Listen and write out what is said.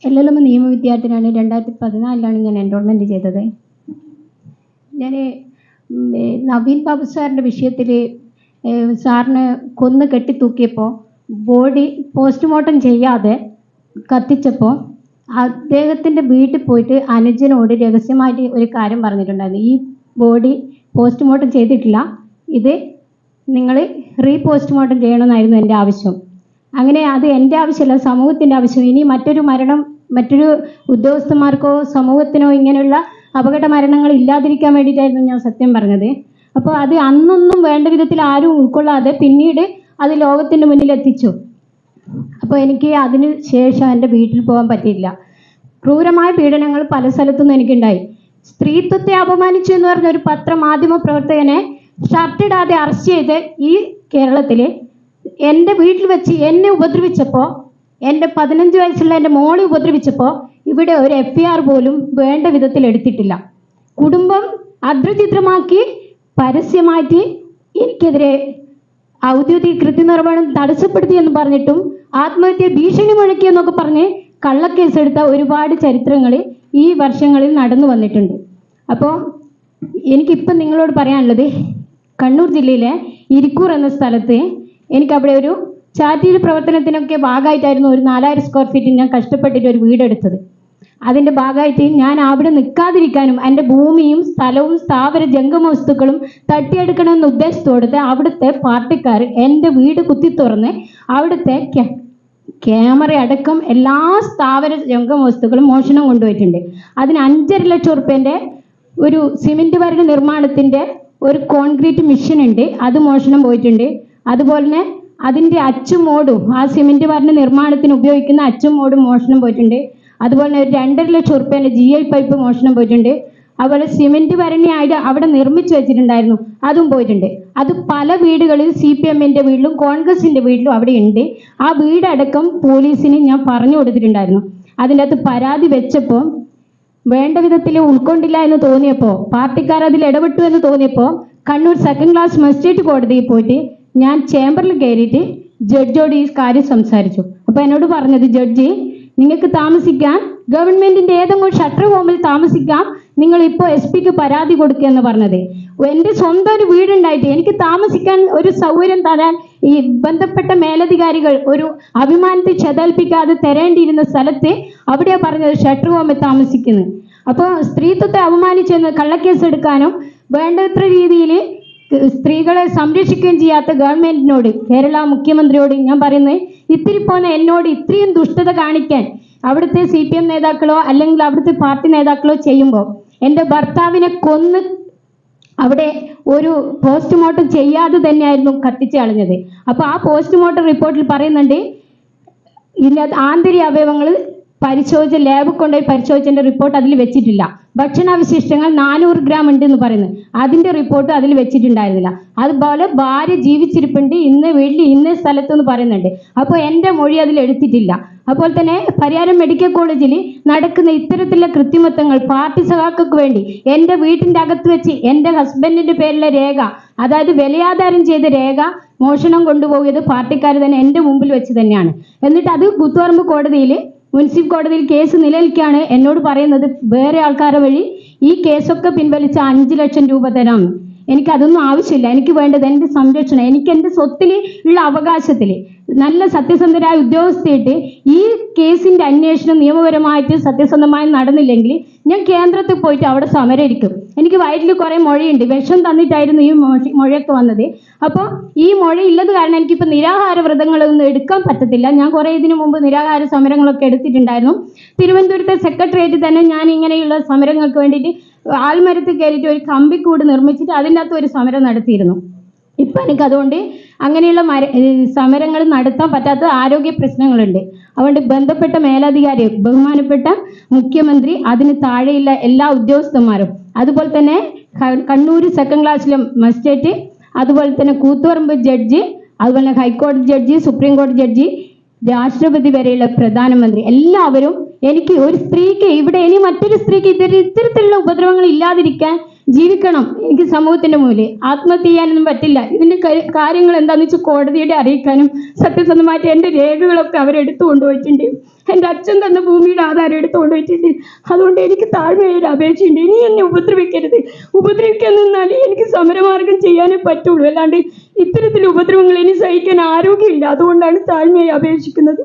LLM നിയമ വിദ്യാർത്ഥിയാണ്. 2014 ഞാൻ എൻറോൾമെൻറ്റ് ചെയ്തത്. ഞാൻ നവീൻ ബാബു സാറിൻ്റെ വിഷയത്തിൽ സാറിന് കൊന്ന് കെട്ടിത്തൂക്കിയപ്പോൾ ബോഡി പോസ്റ്റ്മോർട്ടം ചെയ്യാതെ കത്തിച്ചപ്പോൾ അദ്ദേഹത്തിൻ്റെ വീട്ടിൽ പോയിട്ട് അനുജനോട് രഹസ്യമായിട്ട് ഒരു കാര്യം പറഞ്ഞിട്ടുണ്ടായിരുന്നു. ഈ ബോഡി പോസ്റ്റ്മോർട്ടം ചെയ്തിട്ടില്ല, ഇത് നിങ്ങൾ പോസ്റ്റ്മോർട്ടം ചെയ്യണമെന്നായിരുന്നു എൻ്റെ ആവശ്യം. അങ്ങനെ അത് എൻ്റെ ആവശ്യമല്ല, സമൂഹത്തിൻ്റെ ആവശ്യം. ഇനി മറ്റൊരു മരണം മറ്റൊരു ഉദ്യോഗസ്ഥന്മാർക്കോ സമൂഹത്തിനോ ഇങ്ങനെയുള്ള അപകട മരണങ്ങൾ ഇല്ലാതിരിക്കാൻ വേണ്ടിയിട്ടായിരുന്നു ഞാൻ സത്യം പറഞ്ഞത്. അപ്പോൾ അത് അന്നൊന്നും വേണ്ട വിധത്തിൽ ആരും ഉൾക്കൊള്ളാതെ പിന്നീട് അത് ലോകത്തിൻ്റെ മുന്നിൽ എത്തിച്ചു. അപ്പോൾ എനിക്ക് അതിന് ശേഷം എൻ്റെ വീട്ടിൽ പോകാൻ പറ്റിയില്ല. ക്രൂരമായ പീഡനങ്ങൾ പല സ്ഥലത്തുനിന്നും എനിക്കുണ്ടായി. സ്ത്രീത്വത്തെ അപമാനിച്ചു എന്ന് പറഞ്ഞ ഒരു മാധ്യമ പ്രവർത്തകനെ ഷർട്ടിടാതെ അറസ്റ്റ് ചെയ്ത് ഈ കേരളത്തിൽ എൻ്റെ വീട്ടിൽ വെച്ച് എന്നെ ഉപദ്രവിച്ചപ്പോൾ, എൻ്റെ 15 വയസ്സുള്ള എൻ്റെ മോളെ ഉപദ്രവിച്ചപ്പോൾ ഇവിടെ ഒരു FIR പോലും വേണ്ട വിധത്തിൽ എടുത്തിട്ടില്ല. കുടുംബം അർദ്ധചിത്രമാക്കി പരസ്യമായിട്ട് എനിക്കെതിരെ ഔദ്യോഗിക കൃത്യനിർവഹണം തടസ്സപ്പെടുത്തി എന്ന് പറഞ്ഞിട്ടും ആത്മഹത്യ ഭീഷണി മുഴക്കിയെന്നൊക്കെ പറഞ്ഞ് കള്ളക്കേസെടുത്ത ഒരുപാട് ചരിത്രങ്ങൾ ഈ വർഷങ്ങളിൽ നടന്നു വന്നിട്ടുണ്ട്. അപ്പോൾ എനിക്കിപ്പം നിങ്ങളോട് പറയാനുള്ളത്, കണ്ണൂർ ജില്ലയിലെ ഇരിക്കൂർ എന്ന സ്ഥലത്ത് എനിക്കവിടെ ഒരു ചാരിറ്റി പ്രവർത്തനത്തിനൊക്കെ ഭാഗമായിട്ടായിരുന്നു ഒരു 4000 സ്ക്വയർ ഫീറ്റ് ഞാൻ കഷ്ടപ്പെട്ടിട്ട് ഒരു വീടെടുത്തത്. അതിൻ്റെ ഭാഗമായിട്ട് ഞാൻ അവിടെ നിൽക്കാതിരിക്കാനും എൻ്റെ ഭൂമിയും സ്ഥലവും സ്ഥാവര ജംഗമ വസ്തുക്കളും തട്ടിയെടുക്കണമെന്ന ഉദ്ദേശത്തോടെ അവിടുത്തെ പാർട്ടിക്കാർ എൻ്റെ വീട് കുത്തി തുറന്ന് അവിടുത്തെ ക്യാമറ അടക്കം എല്ലാ സ്ഥാവര ജംഗമ വസ്തുക്കളും മോഷണം കൊണ്ടുപോയിട്ടുണ്ട്. അതിന് 5.5 ലക്ഷം റുപ്യേൻ്റെ ഒരു സിമെൻറ്റ് വരക നിർമ്മാണത്തിൻ്റെ ഒരു കോൺക്രീറ്റ് മെഷീൻ ഉണ്ട്, അത് മോഷണം പോയിട്ടുണ്ട്. അതുപോലെ തന്നെ അതിൻ്റെ അച്ചുമോടും ആ സിമെൻറ്റ് വരക നിർമ്മാണത്തിന് ഉപയോഗിക്കുന്ന അച്ചുമോടും മോഷണം പോയിട്ടുണ്ട്. അതുപോലെ തന്നെ 2.5 ലക്ഷം റുപ്യേൻ്റെ GI പൈപ്പ് മോഷണം പോയിട്ടുണ്ട്. അതുപോലെ സിമെൻറ്റ് ഭരണിയായിട്ട് അവിടെ നിർമ്മിച്ചു വെച്ചിട്ടുണ്ടായിരുന്നു, അതും പോയിട്ടുണ്ട്. അത് പല വീടുകളിൽ CPMൻ്റെ വീട്ടിലും കോൺഗ്രസിൻ്റെ വീട്ടിലും അവിടെ ഉണ്ട്. ആ വീടടക്കം പോലീസിന് ഞാൻ പറഞ്ഞു കൊടുത്തിട്ടുണ്ടായിരുന്നു. അതിൻ്റെ അകത്ത് പരാതി വെച്ചപ്പോൾ വേണ്ട വിധത്തിൽ ഉൾക്കൊണ്ടില്ല എന്ന് തോന്നിയപ്പോൾ, പാർട്ടിക്കാർ അതിൽ ഇടപെട്ടു എന്ന് തോന്നിയപ്പോൾ കണ്ണൂർ 2nd ക്ലാസ് മജിസ്ട്രേറ്റ് കോടതിയിൽ പോയിട്ട് ഞാൻ ചേംബറിൽ കയറിയിട്ട് ജഡ്ജോട് ഈ കാര്യം സംസാരിച്ചു. അപ്പോൾ എന്നോട് പറഞ്ഞത്, ജഡ്ജി നിങ്ങൾക്ക് താമസിക്കാൻ ഗവൺമെൻറ്റിൻ്റെ ഏതെങ്കിലും ഷട്ടർ ഹോമിൽ താമസിക്കാം, നിങ്ങളിപ്പോൾ SP-ക്ക് പരാതി കൊടുക്കുക എന്ന് പറഞ്ഞത്. എൻ്റെ സ്വന്തം ഒരു വീടുണ്ടായിട്ട് എനിക്ക് താമസിക്കാൻ ഒരു സൗകര്യം തരാൻ ഈ ബന്ധപ്പെട്ട മേലധികാരികൾ ഒരു അഭിമാനത്തെ ചെതൽപ്പിക്കാതെ തരേണ്ടിയിരുന്ന സ്ഥലത്ത് അവിടെയാണ് പറഞ്ഞത് ഷട്ടർ ഹോമിൽ താമസിക്കുന്നത്. അപ്പോൾ സ്ത്രീത്വത്തെ അപമാനിച്ചെന്ന് കള്ളക്കേസ് എടുക്കാനും വേണ്ടത്ര രീതിയിൽ സ്ത്രീകളെ സംരക്ഷിക്കുകയും ചെയ്യാത്ത ഗവൺമെൻറ്റിനോട്, കേരള മുഖ്യമന്ത്രിയോട് ഞാൻ പറയുന്നത്, ഇത്തിരി പോന്ന എന്നോട് ഇത്രയും ദുഷ്ടത കാണിക്കാൻ അവിടുത്തെ CPM നേതാക്കളോ അല്ലെങ്കിൽ അവിടുത്തെ പാർട്ടി നേതാക്കളോ ചെയ്യുമ്പോൾ എൻ്റെ ഭർത്താവിനെ കൊന്ന് അവിടെ ഒരു പോസ്റ്റ്മോർട്ടം ചെയ്യാതെ തന്നെയായിരുന്നു കത്തിച്ച് കളഞ്ഞത്. അപ്പോൾ ആ പോസ്റ്റ്മോർട്ടം റിപ്പോർട്ടിൽ പറയുന്നുണ്ട്, ഇതിൻ്റെ ആന്തരിക അവയവങ്ങൾ പരിശോധിച്ച് ലാബിൽ കൊണ്ടുപോയി പരിശോധിച്ചതിൻ്റെ റിപ്പോർട്ട് അതിൽ വെച്ചിട്ടില്ല. ഭക്ഷണാവശിഷ്ടങ്ങൾ 400 ഗ്രാം ഉണ്ടെന്ന് പറയുന്നത്, അതിൻ്റെ റിപ്പോർട്ട് അതിൽ വെച്ചിട്ടുണ്ടായിരുന്നില്ല. അതുപോലെ ഭാര്യ ജീവിച്ചിരിപ്പുണ്ട് ഇന്ന വീട്ടിൽ ഇന്ന സ്ഥലത്തെന്ന് പറയുന്നുണ്ട്, അപ്പോൾ എൻ്റെ മൊഴി അതിൽ എടുത്തിട്ടില്ല. അതുപോലെ തന്നെ പരിയാരം മെഡിക്കൽ കോളേജിൽ നടക്കുന്ന ഇത്തരത്തിലുള്ള കൃത്രിമത്വങ്ങൾ പാർട്ടി സഖാക്കൾക്ക് വേണ്ടി എൻ്റെ വീട്ടിൻ്റെ അകത്ത് വെച്ച് എൻ്റെ ഹസ്ബൻഡിൻ്റെ പേരിലെ രേഖ, അതായത് വിലയാധാരം ചെയ്ത രേഖ മോഷണം കൊണ്ടുപോയത് പാർട്ടിക്കാർ തന്നെ എൻ്റെ മുമ്പിൽ വെച്ച് തന്നെയാണ്. എന്നിട്ട് അത് കൂത്തുപറമ്പ് കോടതിയിൽ, മുനിസിപ്പൽ കോടതിയിൽ കേസ് നിലനിൽക്കുകയാണ്. എന്നോട് പറയുന്നത് വേറെ ആൾക്കാരെ വഴി ഈ കേസൊക്കെ പിൻവലിച്ച 5 ലക്ഷം രൂപ തരാം. എനിക്കതൊന്നും ആവശ്യമില്ല, എനിക്ക് വേണ്ടത് എൻ്റെ സംരക്ഷണം, എനിക്ക് എൻ്റെ സ്വത്തിൽ ഉള്ള അവകാശത്തിൽ നല്ല സത്യസന്ധരായ ഉദ്യോഗസ്ഥയിട്ട് ഈ കേസിൻ്റെ അന്വേഷണം നിയമപരമായിട്ട് സത്യസന്ധമായി നടന്നില്ലെങ്കിൽ ഞാൻ കേന്ദ്രത്തിൽ പോയിട്ട് അവിടെ സമരമായിരിക്കും. എനിക്ക് വയറ്റിൽ കുറേ മുഴയുണ്ട്, വിഷം തന്നിട്ടായിരുന്നു ഈ മുഴയൊക്കെ വന്നത്. അപ്പോൾ ഈ മുഴ ഇല്ലത് കാരണം എനിക്കിപ്പോൾ നിരാഹാര വ്രതങ്ങളൊന്നും എടുക്കാൻ പറ്റത്തില്ല. ഞാൻ കുറേ ഇതിനു മുമ്പ് നിരാഹാര സമരങ്ങളൊക്കെ എടുത്തിട്ടുണ്ടായിരുന്നു. തിരുവനന്തപുരത്തെ സെക്രട്ടേറിയറ്റിൽ തന്നെ ഞാൻ ഇങ്ങനെയുള്ള സമരങ്ങൾക്ക് വേണ്ടിയിട്ട് ആൽമരത്തിൽ കയറിയിട്ട് ഒരു കമ്പിക്കൂട് നിർമ്മിച്ചിട്ട് അതിൻ്റെ അകത്ത് ഒരു സമരം നടത്തിയിരുന്നു. ഇപ്പം എനിക്കതുകൊണ്ട് അങ്ങനെയുള്ള സമരങ്ങൾ നടത്താൻ പറ്റാത്ത ആരോഗ്യ പ്രശ്നങ്ങളുണ്ട്. അതുകൊണ്ട് ബന്ധപ്പെട്ട മേലധികാരി, ബഹുമാനപ്പെട്ട മുഖ്യമന്ത്രി, അതിന് താഴെയുള്ള എല്ലാ ഉദ്യോഗസ്ഥന്മാരും, അതുപോലെ തന്നെ കണ്ണൂർ 2nd ക്ലാസ്സിലെ മജിസ്ട്രേറ്റ്, അതുപോലെ തന്നെ കൂത്തുപറമ്പ് ജഡ്ജി, അതുപോലെ ഹൈക്കോടതി ജഡ്ജി, സുപ്രീം കോടതി ജഡ്ജി, രാഷ്ട്രപതി വരെയുള്ള പ്രധാനമന്ത്രി, എല്ലാവരും എനിക്ക് ഒരു സ്ത്രീക്ക് ഇവിടെ ഇനി മറ്റൊരു സ്ത്രീക്ക് ഇത്തരത്തിലുള്ള ഉപദ്രവങ്ങൾ ഇല്ലാതിരിക്കാൻ ജീവിക്കണം. എനിക്ക് സമൂഹത്തിൻ്റെ മുന്നിൽ ആത്മഹത്യ ചെയ്യാനൊന്നും പറ്റില്ല. ഇതിൻ്റെ കാര്യങ്ങൾ എന്താണെന്ന് വെച്ചാൽ കോടതിയുടെ അറിയിക്കാനും സത്യസന്ധമായിട്ട് എൻ്റെ രേഖകളൊക്കെ അവരെടുത്തു കൊണ്ടുപോയിട്ടുണ്ട്. എൻ്റെ അച്ഛൻ തന്ന ഭൂമിയുടെ ആധാരം എടുത്തു കൊണ്ടുപോയിട്ടുണ്ട്. അതുകൊണ്ട് എനിക്ക് താഴ്മയൊരു അപേക്ഷയുണ്ട്, ഇനി എന്നെ ഉപദ്രവിക്കരുത്. ഉപദ്രവിക്കാൻ നിന്നാൽ എനിക്ക് സമരമാർഗം ചെയ്യാനേ പറ്റുള്ളൂ, അല്ലാണ്ട് ഇത്തരത്തിൽ ഉപദ്രവങ്ങൾ ഇനി സഹിക്കാൻ ആരോഗ്യമില്ല. അതുകൊണ്ടാണ് താഴ്മയായി അപേക്ഷിക്കുന്നത്.